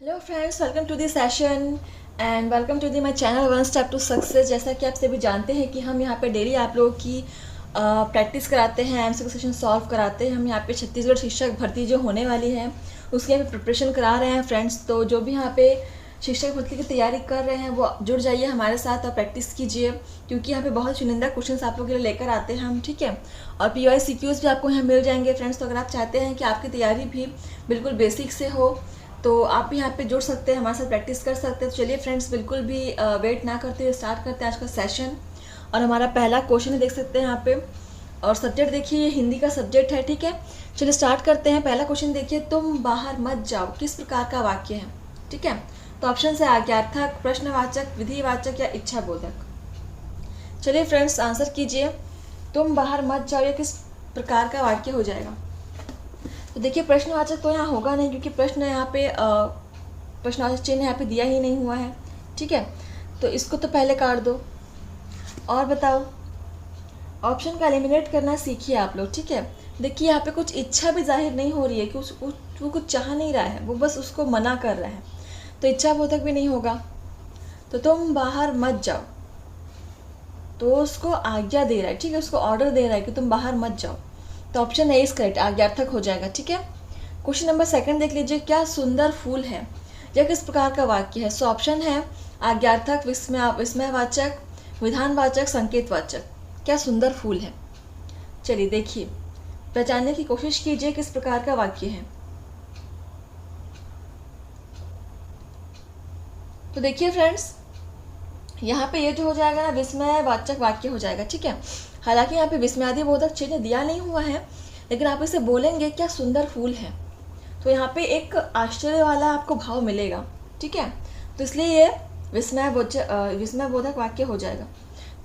Hello friends, welcome to the session and welcome to the my channel one step to success. जैसा कि आप सभी जानते हैं कि हम यहाँ पे डेली आप लोगों की प्रैक्टिस कराते हैं, एमसीक्यू क्वेश्चन सॉल्व कराते हैं। हम यहाँ पे छत्तीसगढ़ शिक्षक भर्ती जो होने वाली है उसकी यहाँ पे प्रिपरेशन करा रहे हैं फ्रेंड्स। तो जो भी यहाँ पे शिक्षक भर्ती की तैयारी कर रहे हैं वो जुड़ जाइए हमारे साथ और प्रैक्टिस कीजिए, क्योंकि यहाँ पे बहुत चुनिंदा क्वेश्चन आप लोगों के लिए लेकर आते हैं हम, ठीक है। और PYCQs भी आपको यहाँ मिल जाएंगे फ्रेंड्स। तो अगर आप चाहते हैं कि आपकी तैयारी भी बिल्कुल बेसिक से हो तो आप भी यहाँ पे जुड़ सकते हैं, हमारे साथ प्रैक्टिस कर सकते हैं। तो चलिए फ्रेंड्स, बिल्कुल भी वेट ना करते हुए स्टार्ट करते हैं आज का सेशन। और हमारा पहला क्वेश्चन देख सकते हैं यहाँ पे, और सब्जेक्ट देखिए हिंदी का सब्जेक्ट है, ठीक है। चलिए स्टार्ट करते हैं। पहला क्वेश्चन देखिए, तुम बाहर मत जाओ किस प्रकार का वाक्य है, ठीक है। तो ऑप्शन है आज्ञार्थक, प्रश्नवाचक, विधिवाचक या इच्छाबोधक। चलिए फ्रेंड्स आंसर कीजिए, तुम बाहर मत जाओ ये किस प्रकार का वाक्य हो जाएगा। तो देखिए प्रश्नवाचक तो यहाँ होगा नहीं, क्योंकि प्रश्न यहाँ पे प्रश्नवाचक चिन्ह यहाँ पे दिया ही नहीं हुआ है, ठीक है। तो इसको तो पहले काट दो। और बताओ, ऑप्शन का एलिमिनेट करना सीखिए आप लोग, ठीक है। देखिए यहाँ पे कुछ इच्छा भी जाहिर नहीं हो रही है कि वो कुछ चाह नहीं रहा है, वो बस उसको मना कर रहा है, तो इच्छाबोधक भी नहीं होगा। तो तुम बाहर मत जाओ, तो उसको आज्ञा दे रहा है, ठीक है, उसको ऑर्डर दे रहा है कि तुम बाहर मत जाओ। तो ऑप्शन ए इज करेक्ट, आज्ञार्थक हो जाएगा, ठीक है। क्वेश्चन नंबर सेकंड देख लीजिए, क्या सुंदर फूल है, यह किस प्रकार का वाक्य है। सो ऑप्शन है आज्ञार्थक, विस्मयवाचक, विधानवाचक, संकेतवाचक। क्या सुंदर फूल है, चलिए देखिए, पहचानने की कोशिश कीजिए किस प्रकार का वाक्य है। तो देखिए फ्रेंड्स, यहाँ पे ये जो हो जाएगा ना, विस्मयवाचक वाक्य हो जाएगा, ठीक है। हालांकि यहाँ पे विस्मयादिबोधक चिन्ह दिया नहीं हुआ है, लेकिन आप इसे बोलेंगे क्या सुंदर फूल है, तो यहाँ पे एक आश्चर्य वाला आपको भाव मिलेगा, ठीक है। तो इसलिए ये विस्मयबोधक वाक्य हो जाएगा।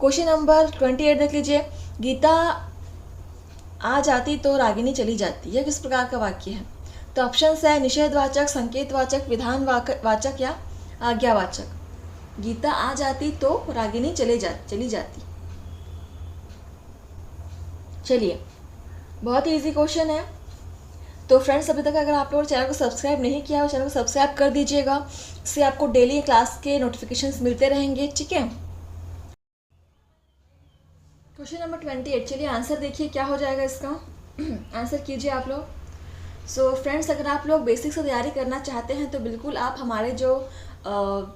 क्वेश्चन नंबर 28 देख लीजिए, गीता आ जाती तो रागिनी चली जाती, यह किस प्रकार का वाक्य है। तो ऑप्शन है निषेधवाचक, संकेतवाचक, विधानवाचक या आज्ञावाचक। गीता आ जाती तो रागिनी चली जाती। चलिए, बहुत ही इजी क्वेश्चन है। तो फ्रेंड्स, अभी तक अगर आप लोग चैनल को सब्सक्राइब नहीं किया हो, चैनल को सब्सक्राइब कर दीजिएगा, इससे आपको डेली क्लास के नोटिफिकेशंस मिलते रहेंगे, ठीक है। क्वेश्चन नंबर 28, चलिए आंसर देखिए क्या हो जाएगा इसका। आंसर कीजिए आप लोग। सो फ्रेंड्स, अगर आप लोग बेसिक से तैयारी करना चाहते हैं तो बिल्कुल आप हमारे जो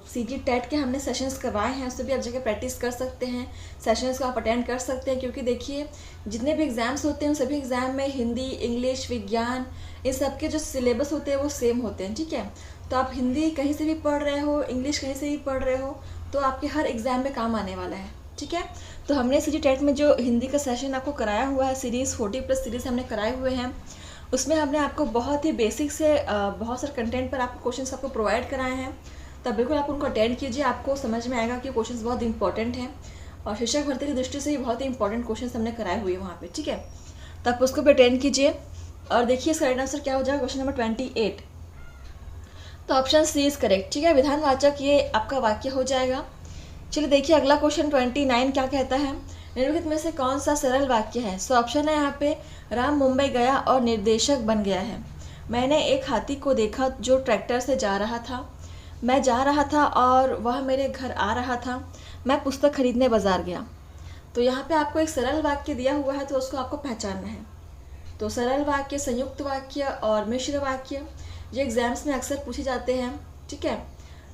CG टेट के हमने सेशंस करवाए हैं उससे भी आप जगह प्रैक्टिस कर सकते हैं, सेशंस को आप अटेंड कर सकते हैं। क्योंकि देखिए, जितने भी एग्ज़ाम्स होते हैं उन सभी एग्ज़ाम में हिंदी, इंग्लिश, विज्ञान, इन सब के जो सिलेबस होते हैं वो सेम होते हैं, ठीक है। तो आप हिंदी कहीं से भी पढ़ रहे हो, इंग्लिश कहीं से भी पढ़ रहे हो, तो आपके हर एग्ज़ाम में काम आने वाला है, ठीक है। तो हमने CG टेट में जो हिंदी का सेशन आपको कराया हुआ है, सीरीज़ 40+ सीरीज़ हमने कराए हुए हैं, उसमें हमने आपको बहुत ही बेसिक से बहुत सारे कंटेंट पर आपको क्वेश्चंस आपको प्रोवाइड कराए हैं। तब बिल्कुल आप उनको अटेंड कीजिए, आपको समझ में आएगा कि क्वेश्चंस बहुत इंपॉर्टेंट हैं और शिक्षक भर्ती की दृष्टि से ही बहुत ही इंपॉर्टेंट क्वेश्चंस हमने कराए हुए हैं वहाँ पे, ठीक है। तो आप उसको भी अटेंड कीजिए। और देखिए इसका राइट आंसर क्या हो जाएगा, क्वेश्चन नंबर 28। तो ऑप्शन सी इज करेक्ट, ठीक है, विधानवाचक ये आपका वाक्य हो जाएगा। चलिए देखिए अगला क्वेश्चन 29 क्या कहता है, निम्नलिखित में से कौन सा सरल वाक्य है। सो ऑप्शन है यहाँ पे, राम मुंबई गया और निर्देशक बन गया है। मैंने एक हाथी को देखा जो ट्रैक्टर से जा रहा था। मैं जा रहा था और वह मेरे घर आ रहा था। मैं पुस्तक खरीदने बाजार गया। तो यहाँ पे आपको एक सरल वाक्य दिया हुआ है, तो उसको आपको पहचानना है। तो सरल वाक्य, संयुक्त वाक्य और मिश्र वाक्य ये एग्जाम्स में अक्सर पूछे जाते हैं, ठीक है।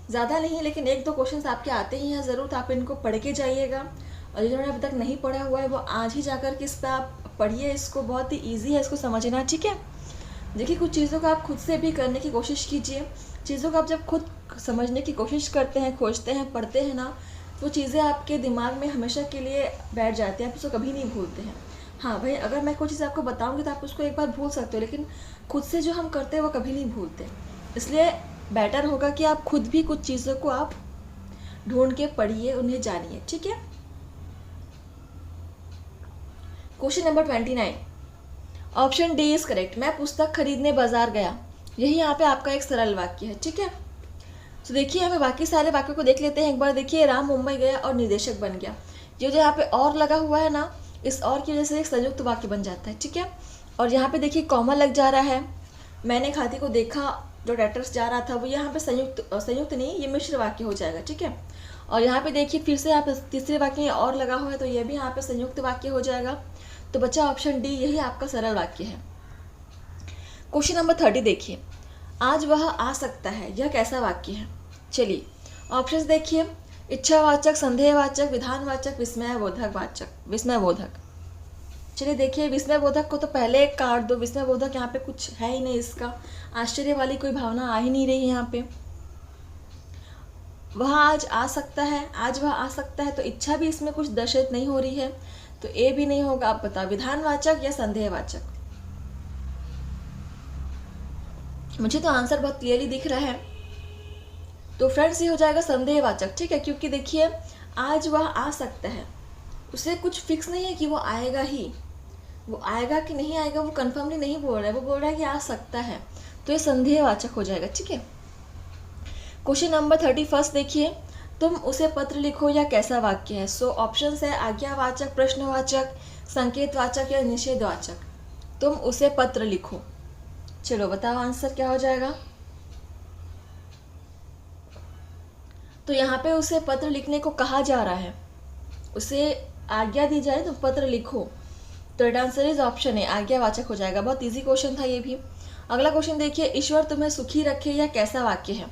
ज़्यादा नहीं, लेकिन एक दो क्वेश्चंस आपके आते ही हैं ज़रूर, तो आप इनको पढ़ के जाइएगा। और जिन्होंने अभी तक नहीं पढ़ा हुआ है वो आज ही जाकर के इस पर आप पढ़िए, इसको बहुत ही ईजी है इसको समझना, ठीक है। देखिए कुछ चीज़ों को आप खुद से भी करने की कोशिश कीजिए। चीज़ों को आप जब खुद समझने की कोशिश करते हैं, खोजते हैं, पढ़ते हैं ना, वो चीज़ें आपके दिमाग में हमेशा के लिए बैठ जाती हैं, आप उसको कभी नहीं भूलते हैं। हाँ भाई, अगर मैं कोई चीज़ आपको बताऊँगी तो आप उसको एक बार भूल सकते हो, लेकिन खुद से जो हम करते हैं वो कभी नहीं भूलते। इसलिए बेटर होगा कि आप खुद भी कुछ चीज़ों को आप ढूंढ के पढ़िए, उन्हें जानिए, ठीक है। Question number 29, option D is correct, मैं पुस्तक खरीदने बाजार गया। यही यहाँ पे आपका एक सरल वाक्य है, ठीक है। तो देखिए हमें बाकी सारे वाक्यों को देख लेते हैं एक बार। देखिए, राम मुंबई गया और निर्देशक बन गया, ये जो यहाँ पे और लगा हुआ है ना, इस और की वजह से एक संयुक्त वाक्य बन जाता है, ठीक है। और यहाँ पे देखिए कॉमा लग जा रहा है, मैंने एक हाथी को देखा जो डेटर्स जा रहा था वो यहाँ पे संयुक्त नहीं, ये मिश्र वाक्य हो जाएगा, ठीक है। और यहाँ पे देखिए फिर से यहाँ पे तीसरे वाक्य में और लगा हुआ है, तो ये भी यहाँ पे संयुक्त वाक्य हो जाएगा। तो बच्चा ऑप्शन डी, यही आपका सरल वाक्य है। क्वेश्चन नंबर 30 देखिए, आज वह आ सकता है, यह कैसा वाक्य है? चलिए ऑप्शंस देखिए, इच्छावाचक, संदेहवाचक, विधानवाचक, विस्मयबोधक वाचक, विस्मयबोधक। चलिए देखिए, विस्मयबोधक को तो पहले काट दो, विस्मयबोधक यहाँ पे कुछ है ही नहीं, इसका आश्चर्य वाली कोई भावना आ ही नहीं रही है यहाँ पे। वह आज आ सकता है, आज वह आ सकता है, तो इच्छा भी इसमें कुछ दर्शित नहीं हो रही है, तो ए भी नहीं होगा। आप बताओ विधानवाचक या संदेहवाचक? मुझे तो आंसर बहुत क्लियरली दिख रहा है, तो फ्रेंड्स ये हो जाएगा संदेहवाचक, ठीक है। क्योंकि देखिए आज वह आ सकता है, उसे कुछ फिक्स नहीं है कि वो आएगा ही, वो आएगा कि नहीं आएगा वो कन्फर्मली नहीं बोल रहा है, वो बोल रहा है कि आ सकता है, तो ये संदेहवाचक हो जाएगा, ठीक है। क्वेश्चन नंबर 31 देखिए, तुम उसे पत्र लिखो, या कैसा वाक्य है? सो ऑप्शंस है आज्ञावाचक, प्रश्नवाचक, संकेतवाचक या निषेधवाचक। तुम उसे पत्र लिखो, चलो बताओ आंसर क्या हो जाएगा। तो यहाँ पे उसे पत्र लिखने को कहा जा रहा है, उसे आज्ञा दी जाए तो पत्र लिखो, तो राइट आंसर इज ऑप्शन है, आज्ञावाचक हो जाएगा। बहुत इजी क्वेश्चन था ये भी। अगला क्वेश्चन देखिए, ईश्वर तुम्हें सुखी रखे, या कैसा वाक्य है?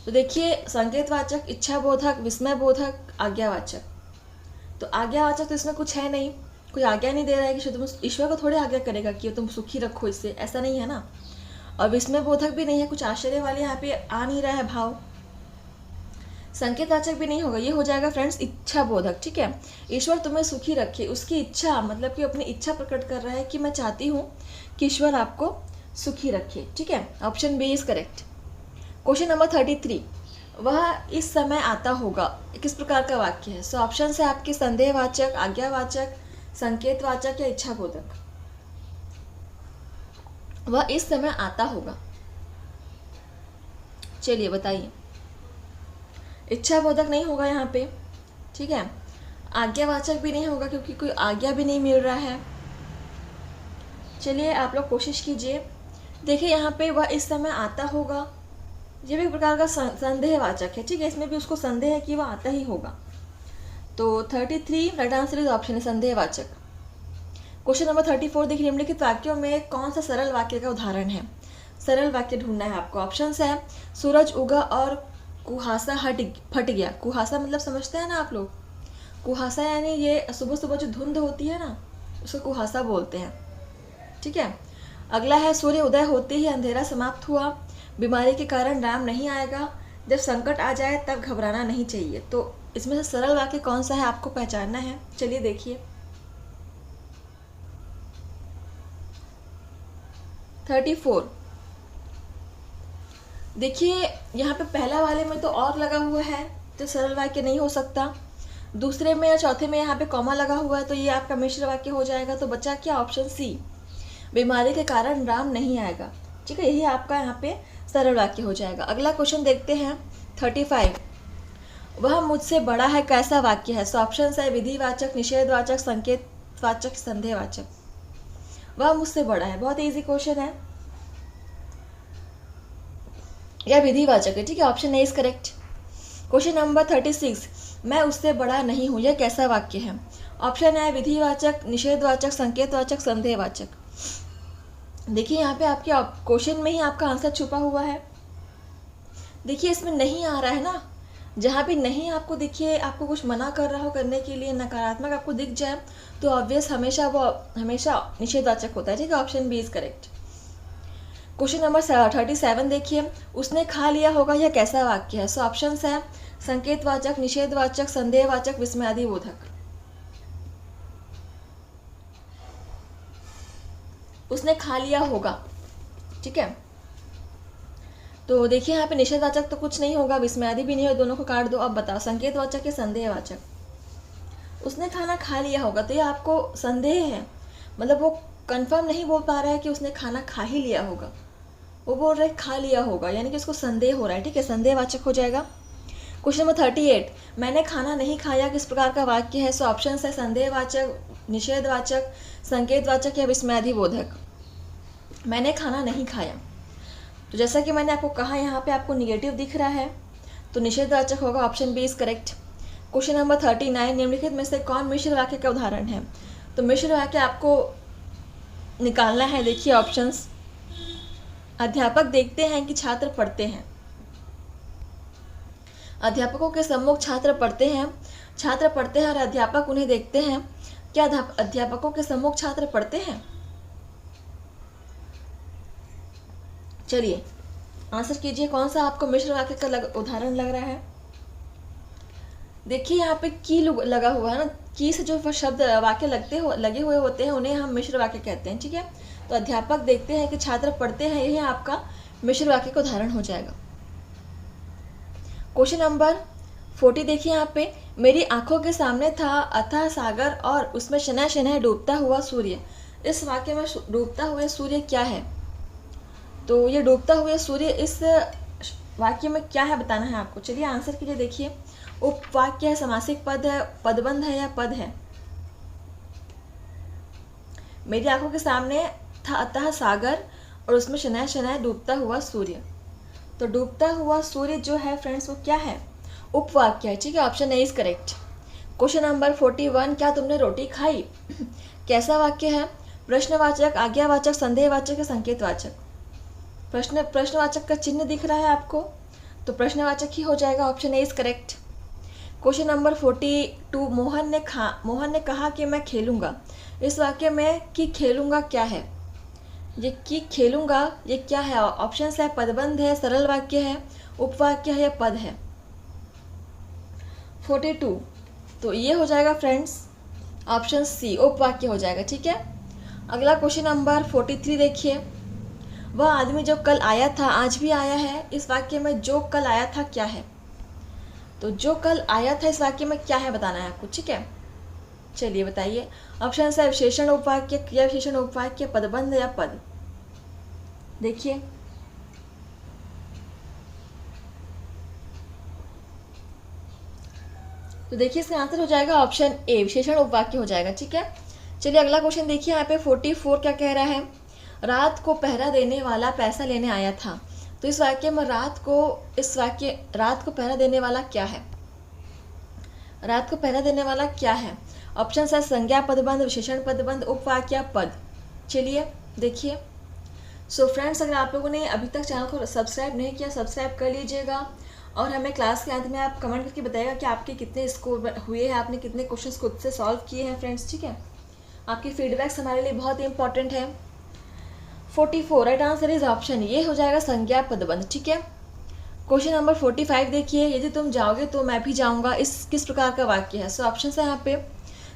तो देखिए संकेतवाचक, इच्छाबोधक, विस्मयबोधक, आज्ञावाचक। तो आज्ञावाचक तो इसमें कुछ है नहीं, कोई आज्ञा नहीं दे रहा है कि तुम ईश्वर को थोड़ी आज्ञा करेगा कि तुम सुखी रखो इससे, ऐसा नहीं है ना। और विस्मयबोधक भी नहीं है, कुछ आश्चर्य वाले यहाँ पे आ नहीं रहा है भाव। संकेतवाचक भी नहीं होगा, ये हो जाएगा फ्रेंड्स इच्छा बोधक, ठीक है। ईश्वर तुम्हें सुखी रखे, उसकी इच्छा मतलब कि अपनी इच्छा प्रकट कर रहा है कि मैं चाहती हूँ कि ईश्वर आपको सुखी रखे, ठीक है। Option B is correct. Question number 33, वह इस समय आता होगा, किस प्रकार का वाक्य है? सो ऑप्शन है आपके संदेहवाचक, आज्ञावाचक, संकेतवाचक या इच्छा बोधक। वह इस समय आता होगा, चलिए बताइए। इच्छा बोधक नहीं होगा यहाँ पे, ठीक है। आज्ञावाचक भी नहीं होगा क्योंकि कोई आज्ञा भी नहीं मिल रहा है। चलिए आप लोग कोशिश कीजिए। देखिए यहाँ पे वह इस समय आता होगा, ये भी एक प्रकार का संदेहवाचक है, ठीक है। इसमें भी उसको संदेह है कि वह आता ही होगा। तो 33 राइट आंसर इज ऑप्शन है, संदेहवाचक। क्वेश्चन नंबर 34 देखिए, निम्नलिखित वाक्यों में कौन सा सरल वाक्य का उदाहरण है? सरल वाक्य ढूंढना है आपको। ऑप्शन है सूरज उगा और कुहासा फट गया। कुहासा मतलब समझते हैं ना आप लोग, कुहासा यानी ये सुबह सुबह जो धुंध होती है ना, उसको कुहासा बोलते हैं, ठीक है। अगला है सूर्य उदय होते ही अंधेरा समाप्त हुआ, बीमारी के कारण राम नहीं आएगा, जब संकट आ जाए तब घबराना नहीं चाहिए। तो इसमें से सरल वाक्य कौन सा है आपको पहचानना है। चलिए देखिए 34, देखिए यहाँ पे पहला वाले में तो और लगा हुआ है, तो सरल वाक्य नहीं हो सकता। दूसरे में या चौथे में यहाँ पे कॉमा लगा हुआ है, तो ये आपका मिश्र वाक्य हो जाएगा। तो बचा क्या? ऑप्शन सी, बीमारी के कारण राम नहीं आएगा, ठीक है। यही आपका यहाँ पे सरल वाक्य हो जाएगा। अगला क्वेश्चन देखते हैं 35, वह मुझसे बड़ा है, कैसा वाक्य है? सो ऑप्शन है विधिवाचक, निषेधवाचक, संकेतवाचक, संदेहवाचक। वह मुझसे बड़ा है, बहुत इजी क्वेश्चन है, यह विधिवाचक है, ठीक है। Option A is correct. Question number 36, मैं उससे बड़ा नहीं हूँ, यह कैसा वाक्य है? ऑप्शन है विधिवाचक, निषेधवाचक, संकेतवाचक, संदेहवाचक। देखिए यहाँ पे आपके क्वेश्चन में ही आपका आंसर छुपा हुआ है। देखिए इसमें नहीं आ रहा है ना, जहाँ भी नहीं आपको देखिए आपको कुछ मना कर रहा हो करने के लिए, नकारात्मक आपको दिख जाए, तो ऑब्वियस हमेशा निषेधवाचक होता है, ठीक है। Option B is correct. Question number 37 देखिए, उसने खा लिया होगा, यह कैसा वाक्य है? सो ऑप्शन है संकेतवाचक, निषेधवाचक, संदेहवाचक, विस्मयादिबोधक। उसने खा लिया होगा, ठीक है। तो देखिए यहाँ पे निषेधवाचक तो कुछ नहीं होगा, विस्मयादि भी नहीं है, दोनों को काट दो। अब बताओ संकेतवाचक या संदेहवाचक? उसने खाना खा लिया होगा, तो ये आपको संदेह है, मतलब वो कंफर्म नहीं बोल पा रहा है कि उसने खाना खा ही लिया होगा, वो बोल रहा है खा लिया होगा, यानी कि उसको संदेह हो रहा है, ठीक है। संदेहवाचक हो जाएगा। क्वेश्चन नंबर 38, मैंने खाना नहीं खाया, किस प्रकार का वाक्य है? सो ऑप्शन है संदेहवाचक, निषेधवाचक, संकेतवाचक या विस्मयादिबोधक। मैंने खाना नहीं खाया, तो जैसा कि मैंने आपको कहा, यहाँ पे आपको निगेटिव दिख रहा है, तो निषेधवाचक होगा, option B is correct. Question number 39, निम्नलिखित में से कौन मिश्र वाक्य का उदाहरण है? तो मिश्र वाक्य आपको निकालना है। देखिए ऑप्शंस, अध्यापक देखते हैं कि छात्र पढ़ते हैं। अध्यापकों के सम्मुख छात्र पढ़ते हैं, छात्र पढ़ते हैं और अध्यापक उन्हें देखते हैं। क्या अध्यापकों के सम्मुख छात्र पढ़ते हैं? चलिए आंसर कीजिए, कौन सा आपको मिश्र वाक्य का उदाहरण लग रहा है? देखिए यहाँ पे की लगा हुआ है ना, की से जो शब्द वाक्य लगे हुए होते हैं उन्हें हम मिश्र वाक्य कहते हैं। ठीक है, तो अध्यापक देखते हैं कि छात्र पढ़ते हैं, यही आपका मिश्र वाक्य का उदाहरण हो जाएगा। क्वेश्चन नंबर 40 देखिए यहाँ पे, मेरी आंखों के सामने था अथाह सागर और उसमें शनह शनह डूबता हुआ सूर्य। इस वाक्य में डूबता हुआ सूर्य क्या है? तो ये डूबता हुआ सूर्य इस वाक्य में क्या है बताना है आपको। चलिए आंसर कीजिए। देखिए उपवाक्य है, समासिक पद है, पदबंध है या पद है? मेरी आंखों के सामने था अतः सागर और उसमें शनह शनह डूबता हुआ सूर्य। तो डूबता हुआ सूर्य जो है फ्रेंड्स वो क्या है? उपवाक्य है। ठीक है, option A is correct. Question number 41, क्या तुमने रोटी खाई? कैसा वाक्य है? प्रश्नवाचक, आज्ञावाचक, संदेहवाचक या संकेतवाचक? प्रश्नवाचक का चिन्ह दिख रहा है आपको, तो प्रश्नवाचक ही हो जाएगा, option A is correct. Question number 42, Mohan ने कहा कि मैं खेलूंगा। इस वाक्य में कि खेलूंगा क्या है? ये कि खेलूंगा ये क्या है? ऑप्शन है पदबंध है, सरल वाक्य है, उपवाक्य है या पद है? 42, तो ये हो जाएगा फ्रेंड्स ऑप्शन सी, उपवाक्य हो जाएगा। ठीक है, अगला क्वेश्चन नंबर 43 देखिए, वह आदमी जो कल आया था आज भी आया है। इस वाक्य में जो कल आया था क्या है? तो जो कल आया था इस वाक्य में क्या है बताना है आपको। ठीक है, चलिए बताइए। ऑप्शन है विशेषण उपवाक्य, क्रिया विशेषण उपवाक्य, पदबंध या पद? देखिए तो देखिए इसका आंसर हो जाएगा ऑप्शन ए, विशेषण उपवाक्य हो जाएगा। ठीक है, चलिए अगला क्वेश्चन देखिए यहाँ पे 44 क्या कह रहा है? रात को पहरा देने वाला पैसा लेने आया था। तो इस वाक्य में रात को पहरा देने वाला क्या है? रात को पहरा देने वाला क्या है? ऑप्शन है संज्ञा पदबंध, विशेषण पदबंध, उपवाक्य, पद। चलिए देखिए। सो फ्रेंड्स, अगर आप लोगों ने अभी तक चैनल को सब्सक्राइब नहीं किया, सब्सक्राइब कर लीजिएगा और हमें क्लास के अंत में आप कमेंट करके बताइएगा कि आपके कितने स्कोर हुए हैं, आपने कितने क्वेश्चंस खुद से सॉल्व किए हैं फ्रेंड्स। ठीक है, आपकी फीडबैक्स हमारे लिए बहुत ही इंपॉर्टेंट है। 44 राइट आंसर इज ऑप्शन, ये हो जाएगा संज्ञा पदबंध। ठीक है, क्वेश्चन नंबर 45 देखिए, यदि तुम जाओगे तो मैं भी जाऊंगा, इस किस प्रकार का वाक्य है? सो ऑप्शन है यहाँ पे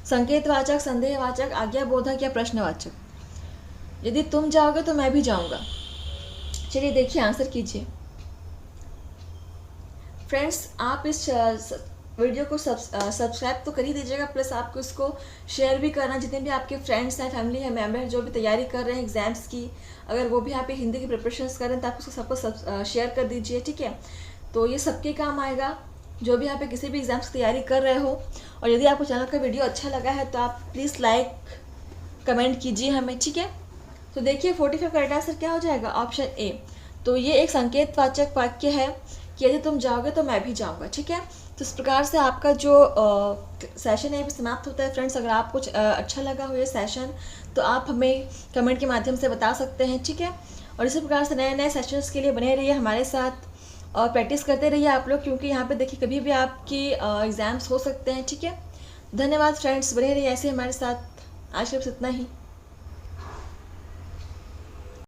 संकेतवाचक, संदेहवाचक, आज्ञाबोधक या प्रश्नवाचक। यदि तुम जाओगे तो मैं भी जाऊंगा। चलिए देखिए आंसर कीजिए। फ्रेंड्स, आप इस वीडियो को सब्सक्राइब तो कर ही दीजिएगा, प्लस आपको इसको शेयर भी करना। जितने भी आपके फ्रेंड्स हैं, फैमिली है, मेम्बर हैं, जो भी तैयारी कर रहे हैं एग्जाम्स की, अगर वो भी यहाँ पे हिंदी की प्रिपरेशंस कर रहे हैं तो आप उसको सबको शेयर कर दीजिए। ठीक है, तो ये सबके काम आएगा जो भी यहाँ पे किसी भी एग्जाम्स की तैयारी कर रहे हो। और यदि आपको चैनल का वीडियो अच्छा लगा है तो आप प्लीज़ लाइक कमेंट कीजिए हमें। ठीक है, तो देखिए 45 का राइट आंसर क्या हो जाएगा? Option A. तो ये एक संकेतवाचक वाक्य है कि यदि तुम जाओगे तो मैं भी जाऊंगा। ठीक है, तो इस प्रकार से आपका जो सेशन है समाप्त होता है फ्रेंड्स। अगर आप कुछ अच्छा लगा हो ये सेशन तो आप हमें कमेंट के माध्यम से बता सकते हैं। ठीक है, और इसी प्रकार से नए नए सेशंस के लिए बने रहिए हमारे साथ और प्रैक्टिस करते रहिए आप लोग, क्योंकि यहाँ पे देखिए कभी भी आपकी एग्ज़ाम्स हो सकते हैं। ठीक है, धन्यवाद फ्रेंड्स, बने रहिए ऐसे हमारे साथ। आज के बस इतना ही।